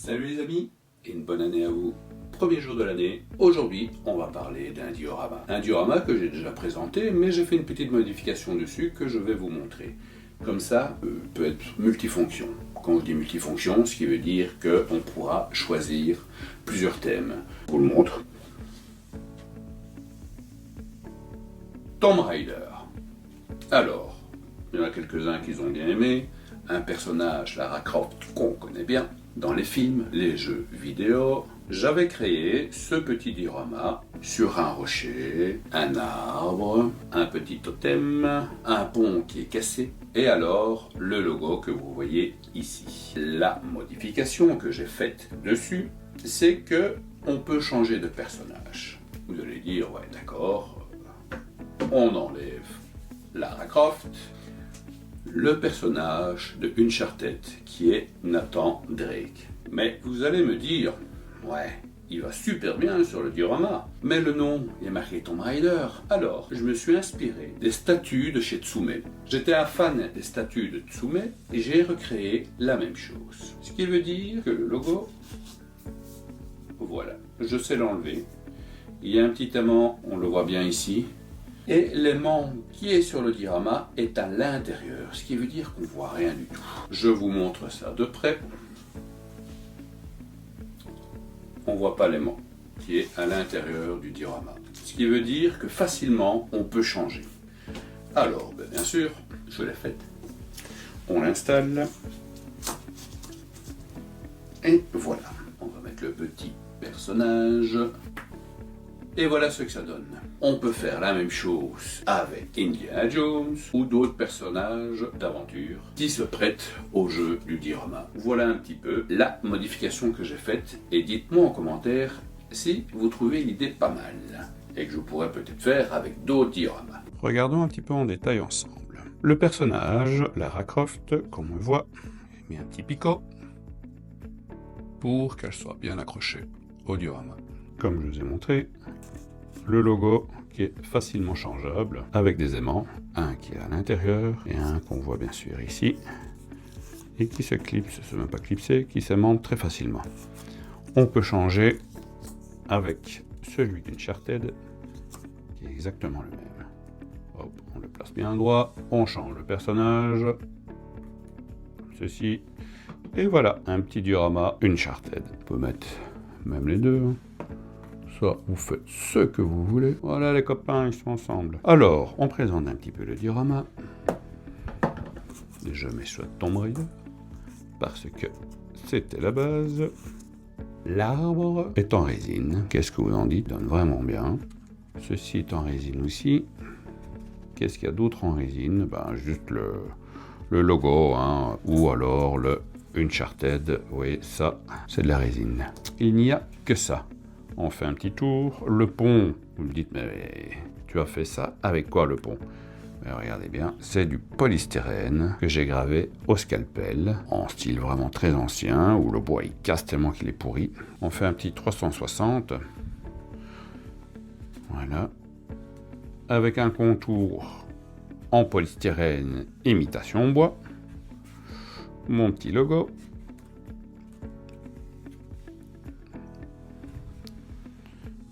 Salut les amis et une bonne année à vous. Premier jour de l'année, aujourd'hui on va parler d'un diorama. Un diorama que j'ai déjà présenté mais j'ai fait une petite modification dessus que je vais vous montrer. Comme ça, peut être multifonction. Quand je dis multifonction, ce qui veut dire qu'on pourra choisir plusieurs thèmes. Je vous le montre. Tomb Raider. Alors, il y en a quelques-uns qui ont bien aimé. Un personnage, Lara Croft, qu'on connaît bien dans les films, les jeux vidéo. J'avais créé ce petit diorama sur un rocher, un arbre, un petit totem, un pont qui est cassé, et alors le logo que vous voyez ici. La modification que j'ai faite dessus, c'est que on peut changer de personnage. Vous allez dire, ouais d'accord, on enlève Lara Croft, le personnage de Uncharted qui est Nathan Drake. Mais vous allez me dire, ouais, il va super bien sur le diorama, mais le nom, il est marqué Tomb Raider. Alors, je me suis inspiré des statues de chez Tsume. J'étais un fan des statues de Tsume et j'ai recréé la même chose. Ce qui veut dire que le logo, voilà, je sais l'enlever. Il y a un petit aimant, on le voit bien ici. Et l'aimant qui est sur le diorama est à l'intérieur, ce qui veut dire qu'on ne voit rien du tout. Je vous montre ça de près. On ne voit pas l'aimant qui est à l'intérieur du diorama. Ce qui veut dire que facilement on peut changer. Alors, bien sûr, je l'ai faite. On l'installe. Et voilà. On va mettre le petit personnage. Et voilà ce que ça donne. On peut faire la même chose avec Indiana Jones ou d'autres personnages d'aventure qui se prêtent au jeu du diorama. Voilà un petit peu la modification que j'ai faite et dites-moi en commentaire si vous trouvez l'idée pas mal et que je pourrais peut-être faire avec d'autres dioramas. Regardons un petit peu en détail ensemble. Le personnage, Lara Croft, comme on voit, j'ai mis un petit picot pour qu'elle soit bien accrochée au diorama. Comme je vous ai montré, le logo qui est facilement changeable avec des aimants, un qui est à l'intérieur et un qu'on voit bien sûr ici et qui se clipse, c'est même pas clipsé, qui s'aimante très facilement. On peut changer avec celui d'Uncharted qui est exactement le même. Hop, on le place bien droit, on change le personnage, comme ceci, et voilà un petit diorama Uncharted. On peut mettre même les deux. Soit vous faites ce que vous voulez. Voilà les copains, ils sont ensemble. Alors, on présente un petit peu le diorama. Je mets soit Tomb Raider, parce que c'était la base. L'arbre est en résine. Qu'est-ce que vous en dites? Donne vraiment bien. Ceci est en résine aussi. Qu'est-ce qu'il y a d'autre en résine? Ben, juste le logo, hein, ou alors le Uncharted. Oui, ça, c'est de la résine. Il n'y a que ça. On fait un petit tour. Le pont, vous me dites, mais tu as fait ça avec quoi le pont? Mais regardez bien, c'est du polystyrène que j'ai gravé au scalpel, en style vraiment très ancien, où le bois il casse tellement qu'il est pourri. On fait un petit 360. Voilà. Avec un contour en polystyrène imitation bois. Mon petit logo.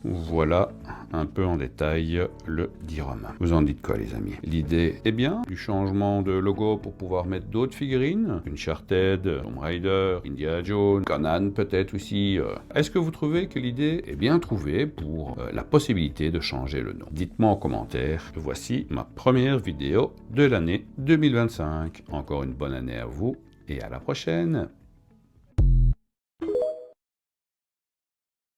Voilà un peu en détail le diorama. Vous en dites quoi les amis? L'idée est bien, du changement de logo pour pouvoir mettre d'autres figurines, Uncharted, Tomb Raider, Indiana Jones, Conan peut-être aussi. Est-ce que vous trouvez que l'idée est bien trouvée pour la possibilité de changer le nom? Dites-moi en commentaire. Voici ma première vidéo de l'année 2025. Encore une bonne année à vous et à la prochaine.